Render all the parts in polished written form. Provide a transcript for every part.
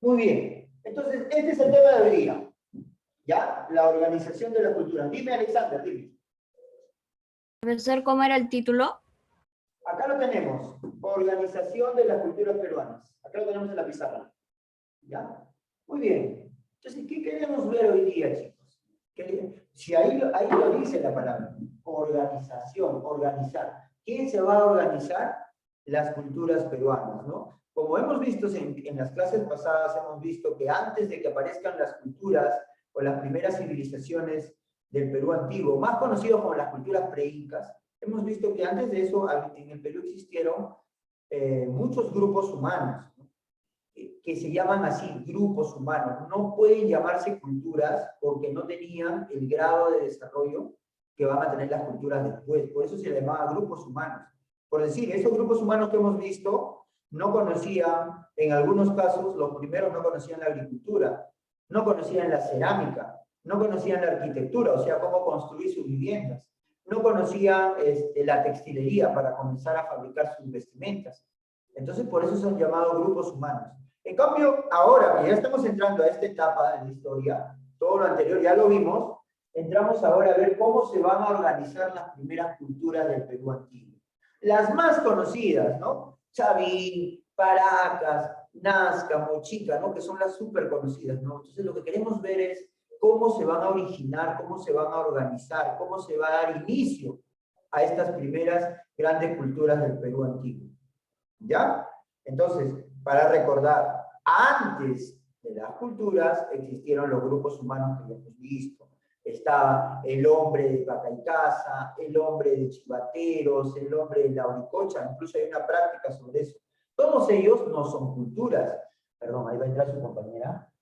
Muy bien. Entonces, este es el tema de hoy día. ¿Ya? La organización de la cultura. Dime, Alexander, dime. Profesor, ¿cómo era el título? Acá lo tenemos. Organización de las culturas peruanas. Acá lo tenemos en la pizarra. ¿Ya? Muy bien. Entonces, ¿qué queremos ver hoy día, chicos? Si ahí lo dice la palabra. Organización, organizar. ¿Quién se va a organizar? Las culturas peruanas, ¿no? Como hemos visto en las clases pasadas, hemos visto que antes de que aparezcan las culturas o las primeras civilizaciones del Perú antiguo, más conocidos como las culturas preincas, hemos visto que antes de eso en el Perú existieron muchos grupos humanos, ¿no? Que se llaman así, grupos humanos. No pueden llamarse culturas porque no tenían el grado de desarrollo que van a tener las culturas después. Por eso se les llamaba grupos humanos. Por decir, esos grupos humanos que hemos visto no conocían, en algunos casos, los primeros no conocían la agricultura, no conocían la cerámica, no conocían la arquitectura, o sea, cómo construir sus viviendas, no conocían la textilería para comenzar a fabricar sus vestimentas. Entonces, por eso son llamados grupos humanos. En cambio, ahora que ya estamos entrando a esta etapa de la historia, todo lo anterior ya lo vimos, entramos ahora a ver cómo se van a organizar las primeras culturas del Perú antiguo. Las más conocidas, ¿no? Chavín, Paracas, Nazca, Mochica, ¿no? Que son las súper conocidas, ¿no? Entonces, lo que queremos ver es cómo se van a originar, cómo se van a organizar, cómo se va a dar inicio a estas primeras grandes culturas del Perú antiguo. ¿Ya? Entonces, para recordar, antes de las culturas existieron los grupos humanos que ya hemos visto. Estaba el hombre de Pacaycasa, el hombre de Chivateros, el hombre de Lauricocha, incluso hay una práctica sobre eso. Todos ellos no son culturas. Perdón, ahí va a entrar su compañera.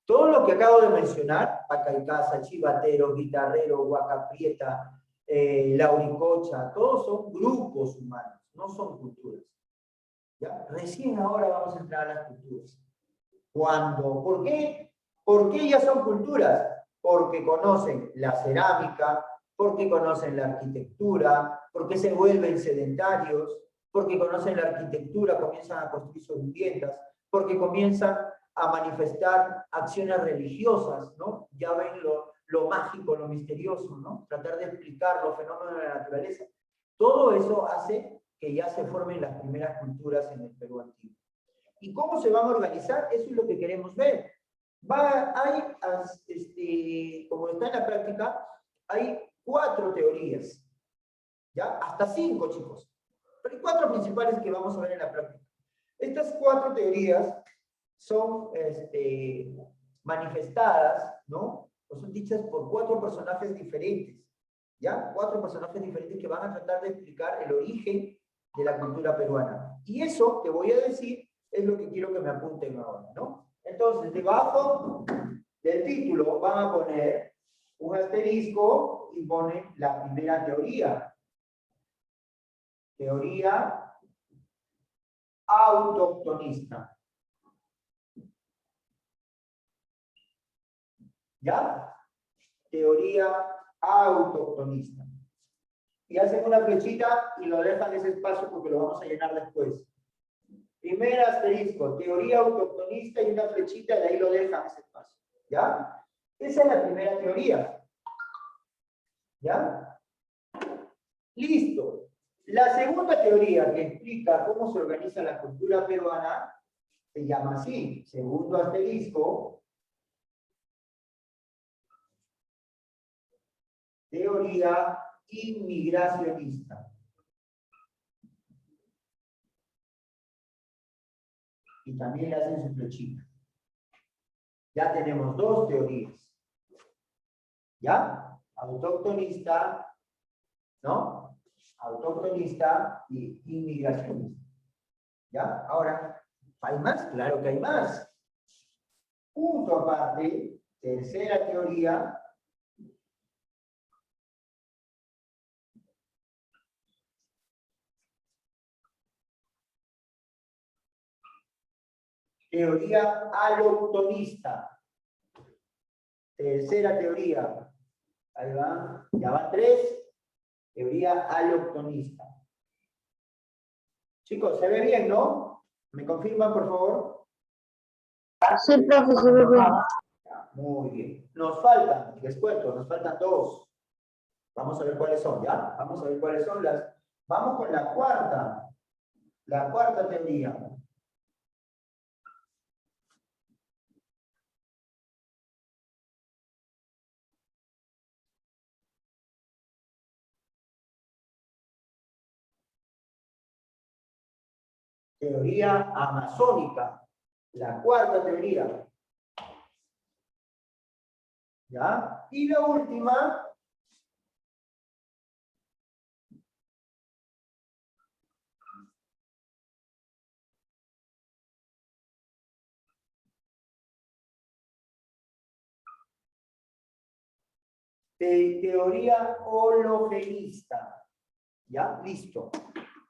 Todo lo que acabo de mencionar, Pacaycasa, Chivateros, Guitarrero, Huacaprieta, Lauricocha, todos son grupos humanos, no son culturas. ¿Ya? Recién ahora vamos a entrar a las culturas. ¿Cuándo? ¿Por qué? ¿Por qué ya son culturas? Porque conocen la cerámica, porque conocen la arquitectura, porque se vuelven sedentarios, porque conocen la arquitectura, comienzan a construir sus viviendas, porque comienzan a manifestar acciones religiosas, ¿no? Ya ven lo mágico, lo misterioso, ¿no? Tratar de explicar los fenómenos de la naturaleza. Todo eso hace que ya se formen las primeras culturas en el Perú antiguo. ¿Y cómo se van a organizar? Eso es lo que queremos ver. Como está en la práctica, hay 4 teorías, ¿ya? Hasta 5, chicos. Pero hay 4 principales que vamos a ver en la práctica. Estas 4 teorías son manifestadas, ¿no? O son dichas por 4 personajes diferentes, ¿ya? 4 personajes diferentes que van a tratar de explicar el origen de la cultura peruana. Y eso que voy a decir es lo que quiero que me apunten ahora, ¿no? Entonces, debajo del título van a poner un asterisco y ponen la primera teoría. Teoría autoctonista. ¿Ya? Teoría autoctonista. Y hacen una flechita y lo dejan ese espacio porque lo vamos a llenar después. Primer asterisco, teoría autoctonista y una flechita, de ahí lo dejan ese espacio. ¿Ya? Esa es la primera teoría. ¿Ya? Listo. La segunda teoría que explica cómo se organiza la cultura peruana se llama así, segundo asterisco, teoría inmigracionista. Y también le hacen su flechita. Ya tenemos 2 teorías. ¿Ya? Autóctonista, ¿no? Autóctonista y inmigracionista. ¿Ya? Ahora, ¿hay más? Claro que hay más. Punto aparte, tercera teoría. Teoría allochtonista. Tercera teoría. Ahí va. Ya van 3. Teoría allochtonista. Chicos, ¿se ve bien, no? ¿Me confirman, por favor? Sí, profesor. Muy bien. Nos faltan, les cuento, nos faltan dos. Vamos a ver cuáles son, ¿ya? Vamos a ver cuáles son las... Vamos con la cuarta teoría. Teoría amazónica. La cuarta teoría. ¿Ya? Y la última, teoría hologenista. ¿Ya? Listo.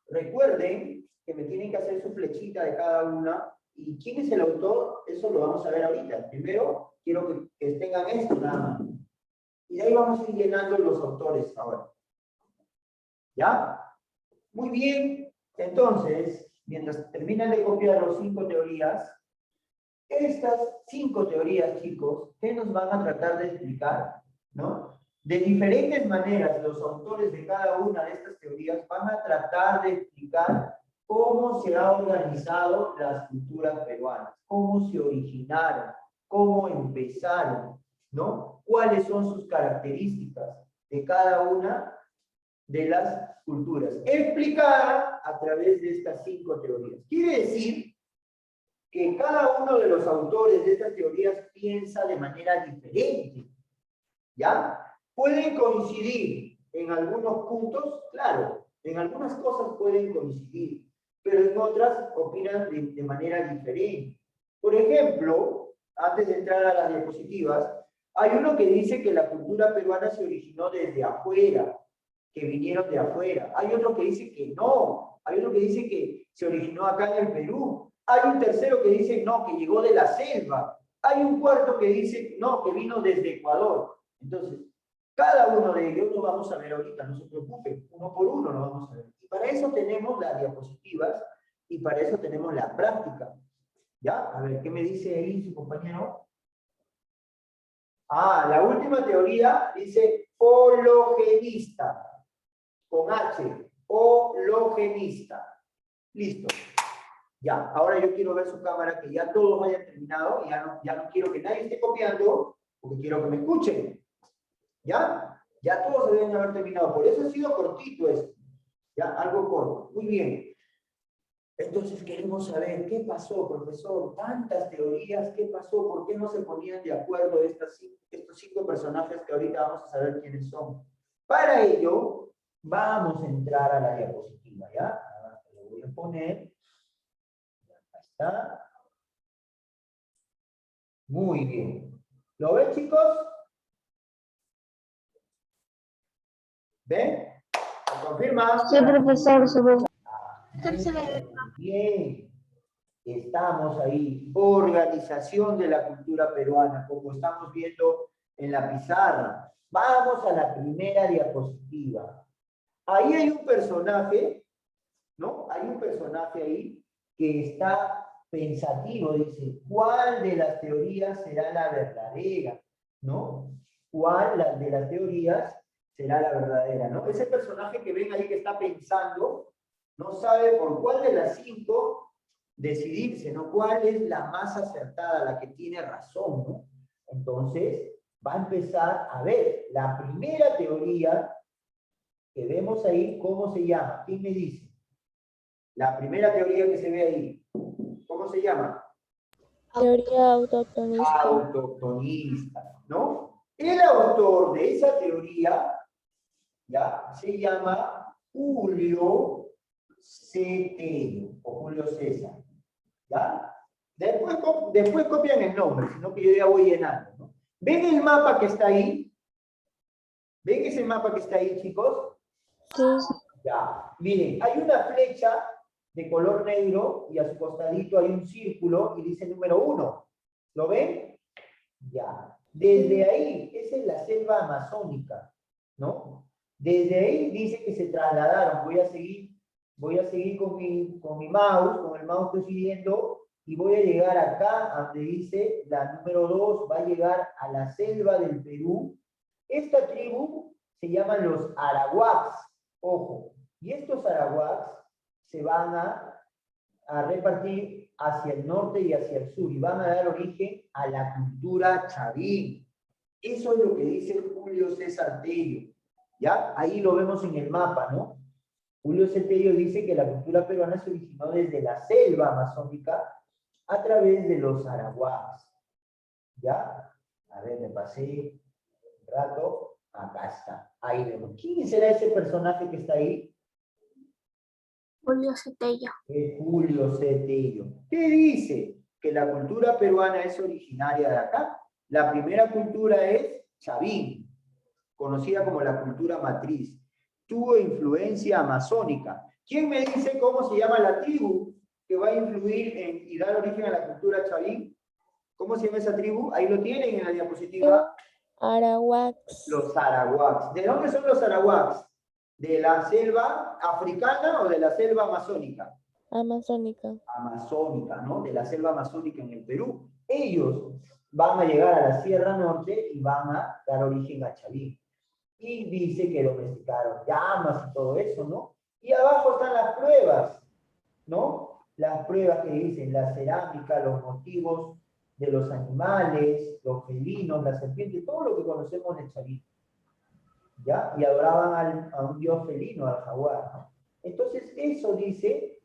Recuerden que me tienen que hacer su flechita de cada una. ¿Y quién es el autor? Eso lo vamos a ver ahorita. Primero, quiero que tengan esto nada más. Y de ahí vamos a ir llenando los autores ahora. ¿Ya? Muy bien. Entonces, mientras terminan de copiar los 5 teorías, estas 5 teorías, chicos, ¿qué nos van a tratar de explicar? ¿No? De diferentes maneras, los autores de cada una de estas teorías van a tratar de explicar cómo se han organizado las culturas peruanas, cómo se originaron, cómo empezaron, ¿no? Cuáles son sus características de cada una de las culturas, explicada a través de estas 5 teorías. Quiere decir que cada uno de los autores de estas teorías piensa de manera diferente, ¿ya? Pueden coincidir en algunos puntos, claro, en algunas cosas pueden coincidir, pero en otras opinan de manera diferente. Por ejemplo, antes de entrar a las diapositivas, hay uno que dice que la cultura peruana se originó desde afuera, que vinieron de afuera. Hay otro que dice que no, hay otro que dice que se originó acá en el Perú. Hay un tercero que dice no, que llegó de la selva. Hay un cuarto que dice no, que vino desde Ecuador. Entonces, cada uno de ellos lo vamos a ver ahorita, no se preocupen, uno por uno lo vamos a ver. Y para eso tenemos las diapositivas y para eso tenemos la práctica. ¿Ya? A ver, ¿qué me dice ahí su compañero? Ah, la última teoría dice hologenista, con H, hologenista. Listo. Ya, ahora yo quiero ver su cámara, que ya todos hayan terminado, ya no quiero que nadie esté copiando, porque quiero que me escuchen. ¿Ya? Ya todos deben haber terminado. Por eso ha sido cortito esto. ¿Ya? Algo corto. Muy bien. Entonces queremos saber qué pasó, profesor. Tantas teorías, ¿qué pasó? ¿Por qué no se ponían de acuerdo estos 5 personajes que ahorita vamos a saber quiénes son? Para ello, vamos a entrar a la diapositiva, ¿ya? Ahora lo voy a poner. Acá está. Muy bien. ¿Lo ven, chicos? ¿Ven? ¿Me confirman? Sí, profesor, se ve. Bien. Estamos ahí. Organización de la cultura peruana, como estamos viendo en la pizarra. Vamos a la primera diapositiva. Ahí hay un personaje, ¿no? Hay un personaje ahí que está pensativo, dice, ¿cuál de las teorías será la verdadera? ¿No? ¿Cuál de las teorías será la verdadera? ¿No? Ese personaje que ven ahí que está pensando, no sabe por cuál de las 5 decidirse, ¿no? ¿Cuál es la más acertada, la que tiene razón, ¿no? Entonces, va a empezar a ver la primera teoría que vemos ahí, ¿cómo se llama? ¿Quién me dice? La primera teoría que se ve ahí, ¿cómo se llama? Teoría autoctonista. Autoctonista, ¿no? El autor de esa teoría, ¿ya? Se llama Julio Cetero, o Julio César, ¿ya? Después copian el nombre, sino que yo ya voy llenando, ¿no? ¿Ven el mapa que está ahí? ¿Ven ese mapa que está ahí, chicos? Sí. Ya, miren, hay una flecha de color negro y a su costadito hay un círculo y dice número 1. ¿Lo ven? Ya. Desde ahí, esa es la selva amazónica, ¿no? Desde ahí dice que se trasladaron. Voy a seguir con mi mouse, con el mouse que estoy siguiendo, y voy a llegar acá, donde dice la número 2, va a llegar a la selva del Perú. Esta tribu se llaman los arahuacs, ojo, y estos arahuacs se van a repartir hacia el norte y hacia el sur, y van a dar origen a la cultura chavín. Eso es lo que dice Julio César Tello, ¿ya? Ahí lo vemos en el mapa, ¿no? Julio César Tello dice que la cultura peruana se originó desde la selva amazónica a través de los arahuacs, ¿ya? A ver, me pasé un rato, acá está, ahí vemos. ¿Quién será ese personaje que está ahí? Julio Cetello. Es Julio C. Tello. ¿Qué dice? Que la cultura peruana es originaria de acá. La primera cultura es chavín, conocida como la cultura matriz. Tuvo influencia amazónica. ¿Quién me dice cómo se llama la tribu que va a influir y dar origen a la cultura chavín? ¿Cómo se llama esa tribu? Ahí lo tienen en la diapositiva. Arahuacs. Los arahuacs. ¿De dónde son los arahuacs? ¿De la selva africana o de la selva amazónica? Amazónica. Amazónica, ¿no? De la selva amazónica en el Perú. Ellos van a llegar a la Sierra Norte y van a dar origen a Chavín. Y dice que domesticaron llamas y todo eso, ¿no? Y abajo están las pruebas, ¿no? Las pruebas que dicen la cerámica, los motivos de los animales, los felinos, la serpiente, todo lo que conocemos de Chavín. ¿Ya? Y adoraban a un dios felino, al jaguar, ¿no? Entonces, eso dice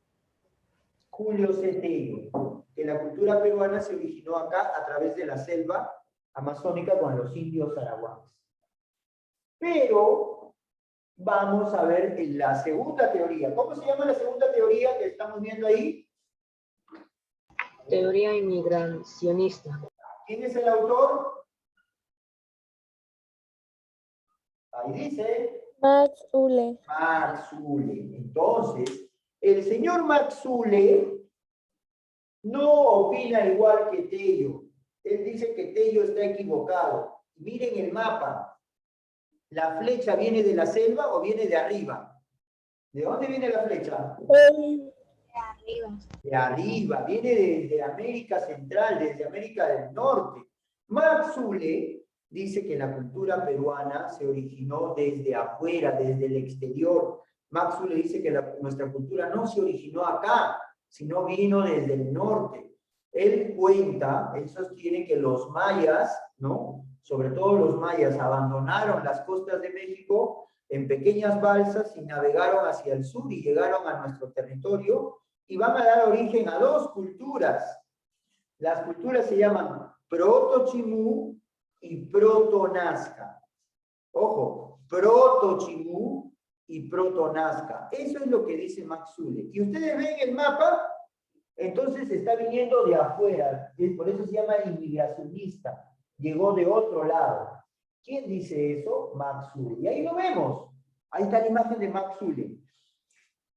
Julio C. Tello, que la cultura peruana se originó acá a través de la selva amazónica con los indios arahuacs. Pero vamos a ver en la segunda teoría. ¿Cómo se llama la segunda teoría que estamos viendo ahí? Teoría inmigracionista. ¿Quién es el autor? Ahí dice Max Uhle. Max Uhle. Entonces, el señor Max Uhle no opina igual que Tello. Él dice que Tello está equivocado. Miren el mapa. ¿La flecha viene de la selva o viene de arriba? ¿De dónde viene la flecha? De arriba, viene desde América Central, desde América del Norte. Max Uhle dice que la cultura peruana se originó desde afuera, desde el exterior. Max Uhle dice que nuestra cultura no se originó acá, sino vino desde el norte. Él sostiene que los mayas, ¿no? Sobre todo los mayas, abandonaron las costas de México en pequeñas balsas y navegaron hacia el sur y llegaron a nuestro territorio y van a dar origen a dos culturas. Las culturas se llaman Proto-Chimú y Proto-Nazca. Ojo, Proto-Chimú y Proto-Nazca. Eso es lo que dice Max Uhle. Y ustedes ven el mapa, entonces está viniendo de afuera. Por eso se llama inmigracionista. Llegó de otro lado. ¿Quién dice eso? Max Uhle. Y ahí lo vemos. Ahí está la imagen de Max Uhle.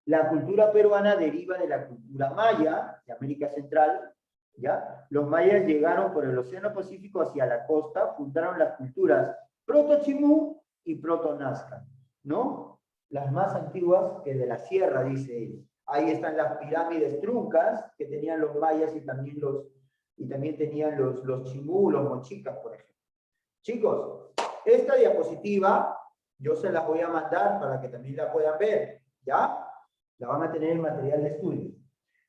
La cultura peruana deriva de la cultura maya, de América Central, ¿ya? Los mayas llegaron por el Océano Pacífico hacia la costa, fundaron las culturas Proto-Chimú y Proto-Nazca, ¿no? Las más antiguas que de la sierra, dice él. Ahí están las pirámides truncas que tenían los mayas y también tenían los chimú, los mochicas, por ejemplo. Chicos, esta diapositiva yo se las voy a mandar para que también la puedan ver, ¿ya? La van a tener en material de estudio.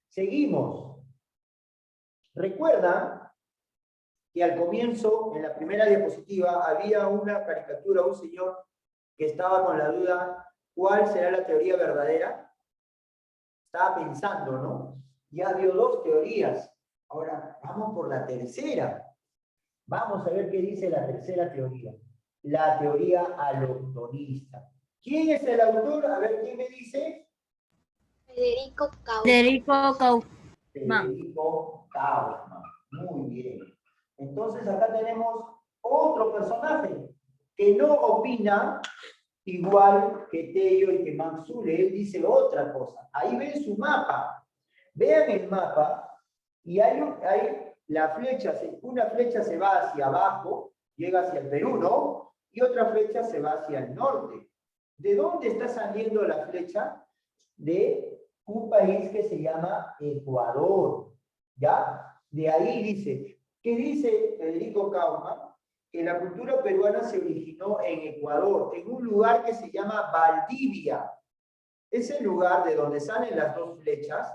Seguimos. Recuerdan que al comienzo, en la primera diapositiva, había una caricatura, un señor que estaba con la duda, ¿cuál será la teoría verdadera? Estaba pensando, ¿no? Ya vio dos teorías. Ahora, vamos por la tercera. Vamos a ver qué dice la tercera teoría. La teoría allochtonista. ¿Quién es el autor? A ver, ¿quién me dice? Federico Kauffman. Muy bien. Entonces acá tenemos otro personaje que no opina igual que Tello y que Max Uhle. Él dice otra cosa. Ahí ven su mapa. Vean el mapa y hay la flecha, una flecha se va hacia abajo, llega hacia el Perú, ¿no? Y otra flecha se va hacia el norte. ¿De dónde está saliendo la flecha? De un país que se llama Ecuador, ¿Ya? De ahí dice, ¿qué dice Federico Kaufmann? Que la cultura peruana se originó en Ecuador, en un lugar que se llama Valdivia. Ese lugar de donde salen las dos flechas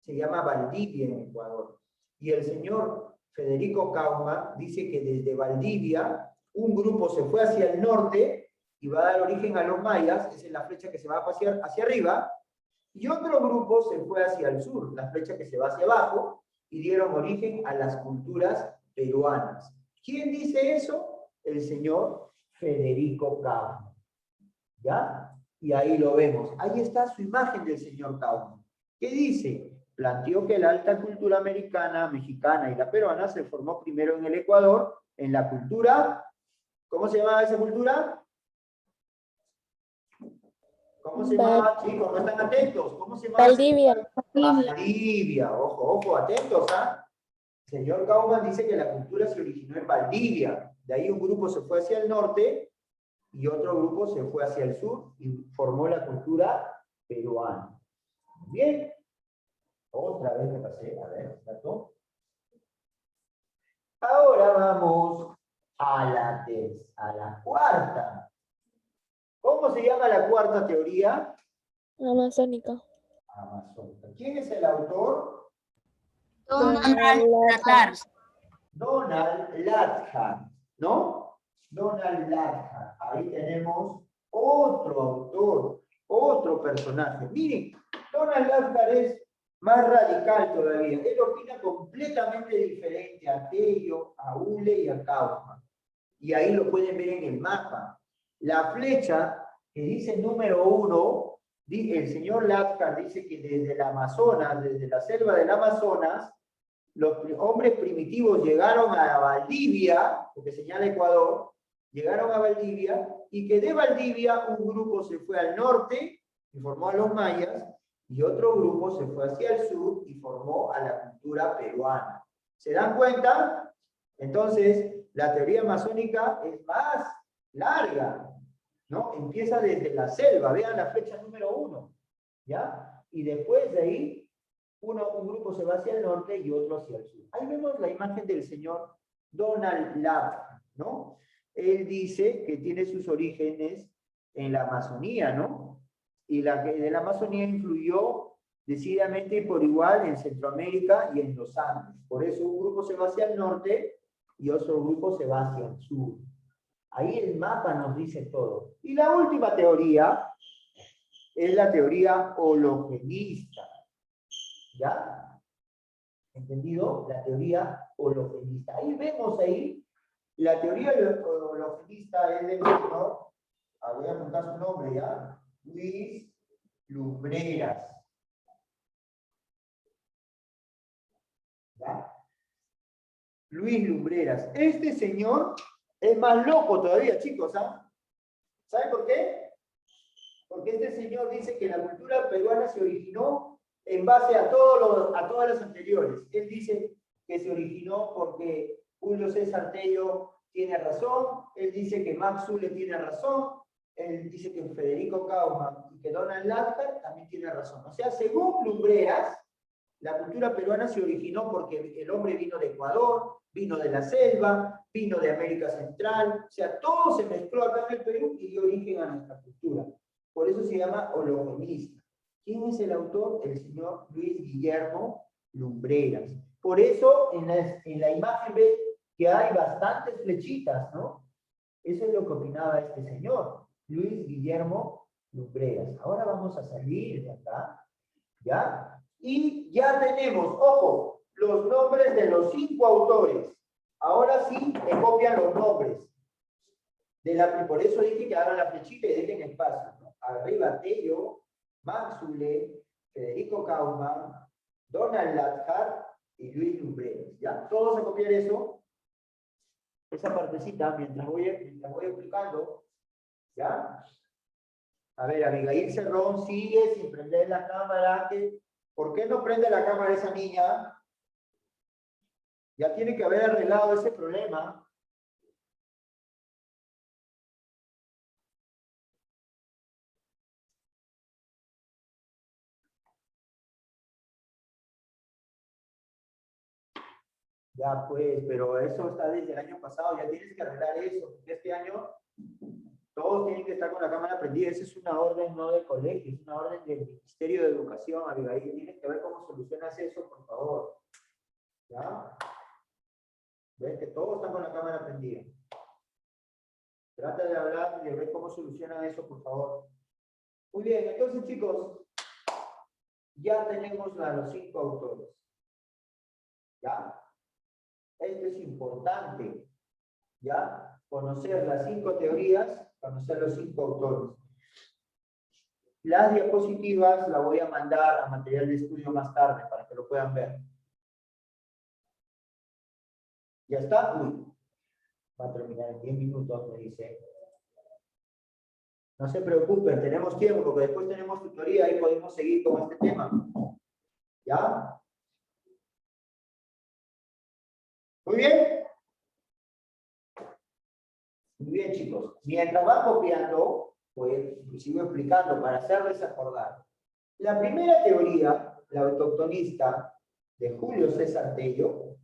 se llama Valdivia en Ecuador. Y el señor Federico Kaufmann dice que desde Valdivia un grupo se fue hacia el norte y va a dar origen a los mayas, esa es la flecha que se va a pasear hacia arriba, y otro grupo se fue hacia el sur, la flecha que se va hacia abajo, y dieron origen a las culturas peruanas. ¿Quién dice eso? El señor Federico Kaufmann. ¿Ya? Y ahí lo vemos. Ahí está su imagen del señor Kaufmann. ¿Qué dice? Planteó que la alta cultura americana, mexicana y la peruana se formó primero en el Ecuador, en la cultura, ¿cómo se llama esa cultura? ¿Cómo se llama, chicos? No están atentos. ¿Cómo se llama? Valdivia. Valdivia. Ojo, ojo, atentos, ¿ah? El señor Kaufmann dice que la cultura se originó en Valdivia. De ahí un grupo se fue hacia el norte y otro grupo se fue hacia el sur y formó la cultura peruana. Bien. Otra vez me pasé. A ver, ¿dato? Ahora vamos a la cuarta. ¿Cómo se llama la cuarta teoría? Amazónica. Amazónica. ¿Quién es el autor? Donald Latar. Donald Lathard, ¿no? Donald Lathard. Ahí tenemos otro autor, otro personaje. Miren, Donald Lathard es más radical todavía. Él opina completamente diferente a Tello, a Ule y a Kaufmann. Y ahí lo pueden ver en el mapa. La flecha que dice número 1, el señor Lathard dice que desde el Amazonas, desde la selva del Amazonas, los hombres primitivos llegaron a Valdivia, porque señala Ecuador, llegaron a Valdivia, y que de Valdivia un grupo se fue al norte y formó a los mayas, y otro grupo se fue hacia el sur y formó a la cultura peruana. ¿Se dan cuenta? Entonces, la teoría masónica es más larga, ¿no? Empieza desde la selva, vean la flecha número 1, ¿ya? Y después de ahí un grupo se va hacia el norte y otro hacia el sur. Ahí vemos la imagen del señor Donald Lathard, ¿no? Él dice que tiene sus orígenes en la Amazonía, ¿no? Y la que de la Amazonía influyó decididamente por igual en Centroamérica y en los Andes. Por eso un grupo se va hacia el norte y otro grupo se va hacia el sur. Ahí el mapa nos dice todo. Y la última teoría es la teoría hologenista. ¿Ya? ¿Entendido? La teoría hologenista. Ahí vemos la teoría hologenista es del señor, voy a apuntar su nombre ya, Luis Lumbreras. ¿Ya? Luis Lumbreras. Este señor es más loco todavía, chicos, ¿ah? ¿Saben por qué? Porque este señor dice que la cultura peruana se originó en base a todas las anteriores. Él dice que se originó porque Julio César Tello tiene razón, él dice que Max Zule tiene razón, él dice que Federico Kaufmann y que Donald Lathard también tiene razón. O sea, según Lumbreras, la cultura peruana se originó porque el hombre vino de Ecuador, vino de la selva, vino de América Central, o sea, todo se mezcló acá en el Perú y dio origen a nuestra cultura. Por eso se llama hologenista. ¿Quién es el autor? El señor Luis Guillermo Lumbreras. Por eso en la imagen ve que hay bastantes flechitas, ¿no? Eso es lo que opinaba este señor, Luis Guillermo Lumbreras. Ahora vamos a salir de acá, ¿ya? Y ya tenemos, ojo, los nombres de los 5 autores. Ahora sí me copian los nombres. Por eso dije que hagan la flechita y dejen espacio, ¿no? Arriba Tello, Max Zule, Federico Kaufmann, Donald Lathard y Luis Lumbreras, ¿ya? Todos a copiar eso. Esa partecita, mientras voy explicando, ¿ya? A ver, Abigail Cerrón sigue sin prender la cámara. ¿Por qué no prende la cámara esa niña? Ya tiene que haber arreglado ese problema. Ya pues, pero eso está desde el año pasado, ya tienes que arreglar eso, porque este año todos tienen que estar con la cámara prendida. Esa es una orden no del colegio, es una orden del Ministerio de Educación, Abigail. Tienes que ver cómo solucionas eso, por favor. ¿Ya? Ves que todos están con la cámara prendida. Trata de hablar y de ver cómo solucionan eso, por favor. Muy bien, entonces chicos, ya tenemos a los 5 autores. ¿Ya? Esto es importante. ¿Ya? Conocer las 5 teorías, conocer los 5 autores. Las diapositivas las voy a mandar a material de estudio más tarde para que lo puedan ver. ¿Ya está? Uy, va a terminar en 10 minutos, me dice. No se preocupen, tenemos tiempo, porque después tenemos tutoría y podemos seguir con este tema. ¿Ya? ¿Muy bien? Muy bien, chicos. Mientras van copiando, pues sigo explicando para hacerles acordar. La primera teoría, la autoctonista de Julio César Tello,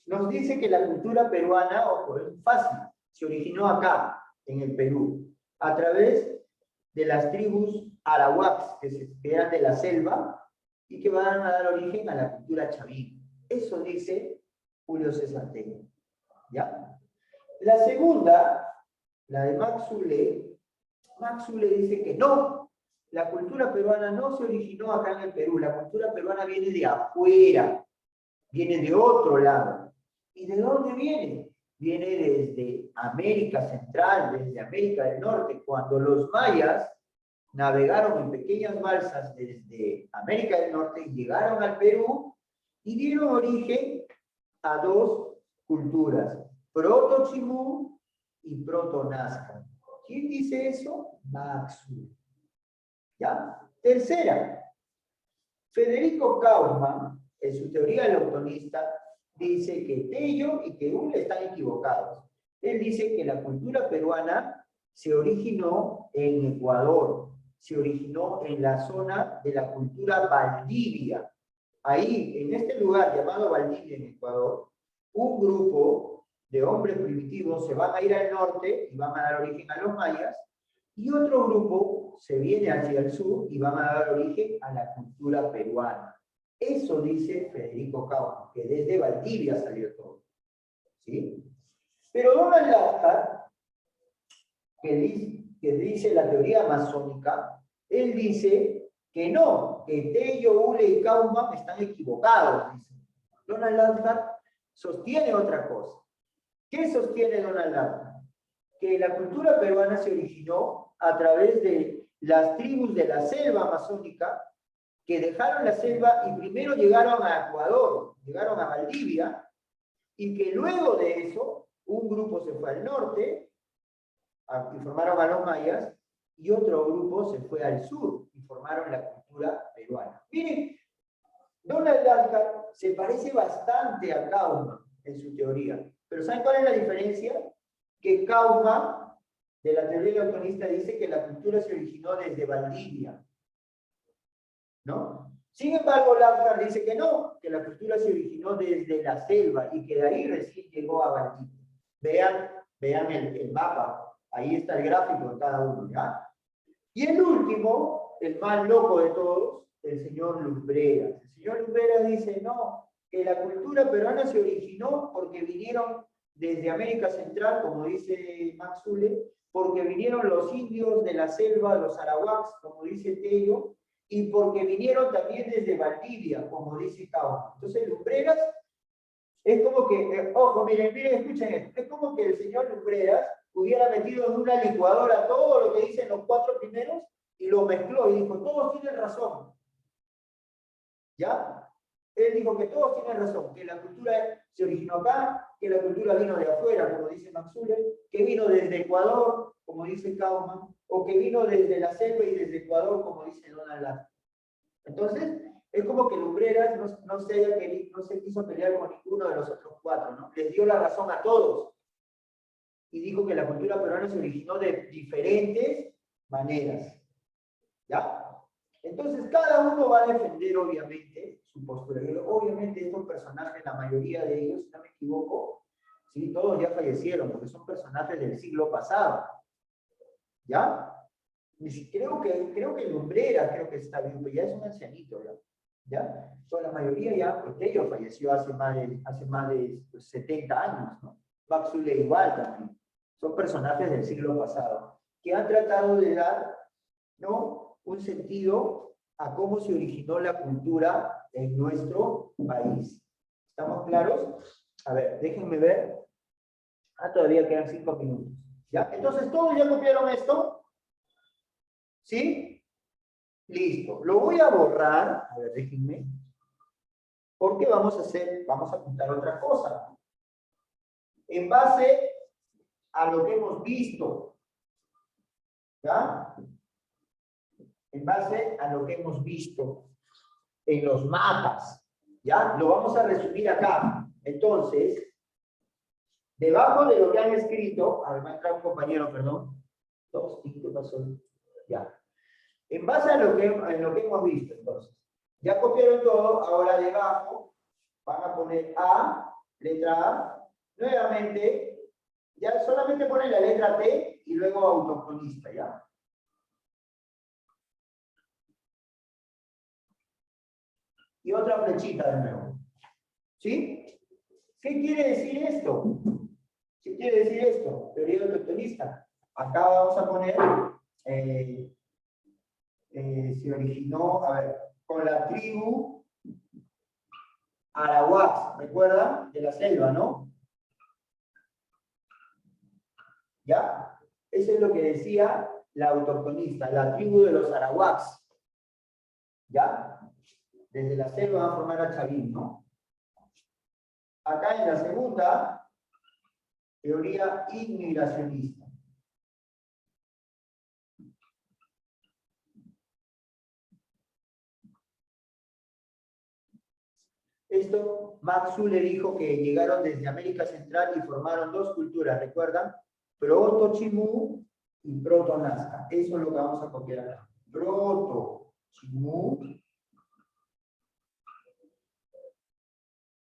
nos dice que la cultura peruana, ojo, es fácil, se originó acá, en el Perú, a través de las tribus arahuacs, que eran de la selva, y que van a dar origen a la cultura chavín. Eso dice Julio César Tello. ¿Ya? La segunda, la de Max Zule dice que no, la cultura peruana no se originó acá en el Perú, la cultura peruana viene de afuera, viene de otro lado. ¿Y de dónde viene? Viene desde América Central, desde América del Norte, cuando los mayas navegaron en pequeñas balsas desde América del Norte y llegaron al Perú y dieron origen a 2 culturas, Proto-Chimú y Proto-Nazca. ¿Quién dice eso? Max Zule. ¿Ya? Tercera, Federico Kauffmann, en su teoría lautonista, dice que Tello y que Zule están equivocados. Él dice que la cultura peruana se originó en Ecuador, se originó en la zona de la cultura Valdivia. Ahí, en este lugar llamado Valdivia, en Ecuador, un grupo de hombres primitivos se van a ir al norte y van a dar origen a los mayas, y otro grupo se viene hacia el sur y van a dar origen a la cultura peruana. Eso dice Federico Kauffmann, que desde Valdivia salió todo. ¿Sí? Pero Donald Lathard, que dice la teoría masónica, él dice que no, que Tello, Zule y Kauffmann están equivocados, dice. Donald Lathard sostiene otra cosa. ¿Qué sostiene Donald Lathard? Que la cultura peruana se originó a través de las tribus de la selva amazónica que dejaron la selva y primero llegaron a Ecuador, llegaron a Valdivia, y que luego de eso un grupo se fue al norte y formaron a los mayas, y otro grupo se fue al sur y formaron la cultura peruana. Miren, Donald Lathard se parece bastante a Kauffmann en su teoría, pero ¿saben cuál es la diferencia? Que Kauffmann, de la teoría lautonista, dice que la cultura se originó desde Valdivia, ¿no? Sin embargo, Lathard dice que no, que la cultura se originó desde la selva y que de ahí recién llegó a Valdivia. Vean el mapa, ahí está el gráfico de cada uno, ¿ya? Y el último, el más loco de todos, el señor Lumbreras. El señor Lumbreras dice, no, que la cultura peruana se originó porque vinieron desde América Central, como dice Max Zule, porque vinieron los indios de la selva, los arahuacs, como dice Tello, y porque vinieron también desde Valdivia, como dice Kauffmann. Entonces Lumbreras es como que, ojo, miren, escuchen esto, es como que el señor Lumbreras hubiera metido en una licuadora todo lo que dicen los 4 primeros y lo mezcló y dijo, todos tienen razón. ¿Ya? Él dijo que todos tienen razón, que la cultura se originó acá, que la cultura vino de afuera, como dice Max Zule, que vino desde Ecuador, como dice Kauffmann, o que vino desde la selva y desde Ecuador, como dice Donald Lathard. Entonces, es como que Lumbreras no se quiso pelear con ninguno de los otros 4, ¿no? Les dio la razón a todos. Y dijo que la cultura peruana se originó de diferentes maneras. ¿Ya? Entonces, cada uno va a defender, obviamente, su postura. Y, obviamente, estos personajes, la mayoría de ellos, si no me equivoco, ¿sí? Todos ya fallecieron, porque son personajes del siglo pasado. ¿Ya? Creo que Lumbrera, creo que está bien, pero ya es un ancianito, ¿ya? ¿Ya? Toda la mayoría ya, pues ellos falleció hace más de 70 años, ¿no? Baxule igual también. Son personajes del siglo pasado, que han tratado de dar, ¿no?, un sentido a cómo se originó la cultura en nuestro país. ¿Estamos claros? A ver, déjenme ver. Todavía quedan 5 minutos. ¿Ya? Entonces, ¿todos ya copiaron esto? ¿Sí? Listo. Lo voy a borrar. A ver, déjenme. Porque vamos a apuntar otra cosa. En base a lo que hemos visto. ¿Ya? En base a lo que hemos visto en los mapas. ¿Ya? Lo vamos a resumir acá. Entonces, debajo de lo que han escrito, a ver, me ha entrado un compañero, perdón. ¿Qué pasó? Ya. En base a lo que hemos visto, entonces. Ya copiaron todo, ahora debajo van a poner A, letra A. Nuevamente, ya solamente ponen la letra T y luego autoctonista, ¿ya? Y otra flechita de nuevo. ¿Sí? ¿Qué quiere decir esto? ¿Qué quiere decir esto? Teoría autoctonista. Acá vamos a poner, se originó, a ver, con la tribu Arawaks, ¿recuerdan? De la selva, ¿no? ¿Ya? Eso es lo que decía la autoctonista, la tribu de los Arawaks. ¿Ya? Desde la selva van a formar a Chavín, ¿no? Acá en la segunda, teoría inmigracionista. Esto, Maxu le dijo que llegaron desde América Central y formaron dos culturas, ¿recuerdan? Proto-Chimú y Proto-Nazca. Eso es lo que vamos a copiar acá. Proto-Chimú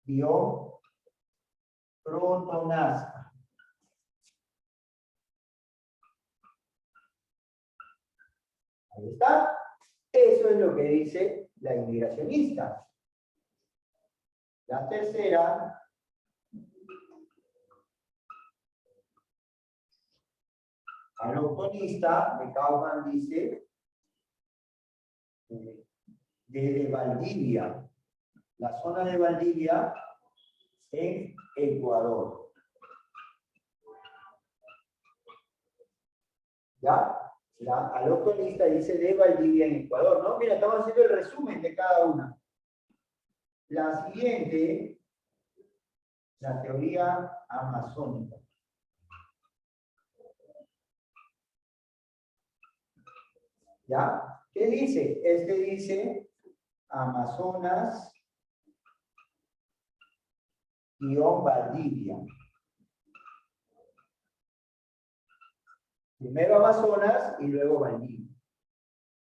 dio Proto-Nazca. Ahí está. Eso es lo que dice la inmigracionista. La tercera, autoctonista, de Kauffman dice, desde Valdivia, la zona de Valdivia en Ecuador. ¿Ya? La autoctonista dice de Valdivia en Ecuador, ¿no? Mira, estamos haciendo el resumen de cada una. La siguiente, la teoría amazónica. ¿Ya? ¿Qué dice? Este dice Amazonas Valdivia. Primero Amazonas y luego Valdivia.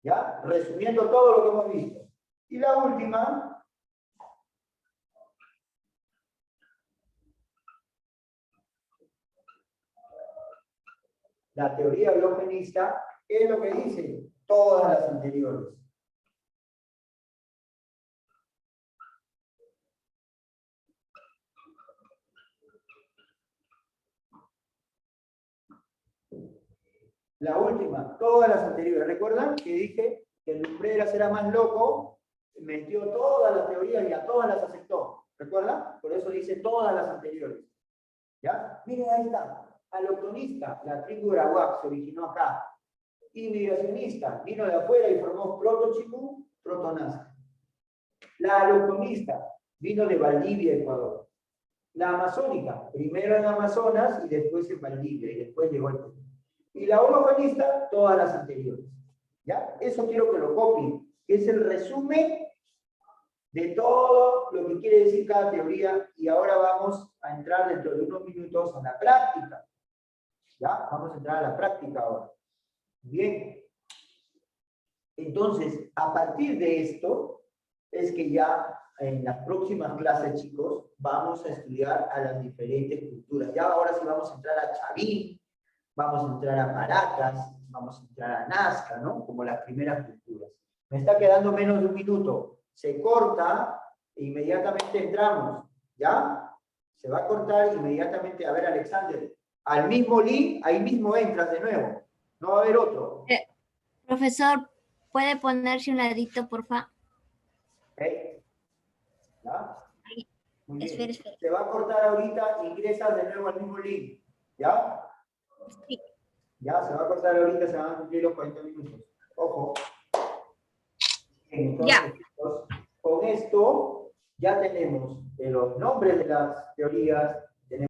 ¿Ya? Resumiendo todo lo que hemos visto. Y la última, la teoría biogenista, es lo que dice todas las anteriores. La última, todas las anteriores. ¿Recuerdan que dije que el Lumbreras era más loco? Metió todas las teorías y a todas las aceptó. ¿Recuerdan? Por eso dice todas las anteriores. ¿Ya? Miren, ahí está. Aloctonista, la tribu Arawak se originó acá. Inmigracionista, vino de afuera y formó Proto-Chimú, Proto-Nazca. La aloctonista, vino de Valdivia, Ecuador. La amazónica, primero en Amazonas y después en Valdivia, y después llegó al Perú. Y la hologenista, todas las anteriores. ¿Ya? Eso quiero que lo copien, que es el resumen de todo lo que quiere decir cada teoría, y ahora vamos a entrar dentro de unos minutos a la práctica. ¿Ya? Vamos a entrar a la práctica ahora. Bien. Entonces, a partir de esto, es que ya en las próximas clases, chicos, vamos a estudiar a las diferentes culturas. Ya ahora sí vamos a entrar a Chavín, vamos a entrar a Paracas, vamos a entrar a Nazca, ¿no? Como las primeras culturas. Me está quedando menos de un minuto. Se corta e inmediatamente entramos, ¿ya? Se va a cortar inmediatamente. A ver, Alexander, al mismo link, ahí mismo entras de nuevo. No va a haber otro. Profesor, ¿puede ponerse un ladito, porfa? ¿Eh? ¿Ya? Muy bien. Espera, espera. Se va a cortar ahorita, ingresas de nuevo al mismo link. ¿Ya? Sí. Ya, se va a cortar ahorita, se van a cumplir los 40 minutos. Ojo. Bien, entonces, Ya. chicos, con esto ya tenemos los nombres de las teorías,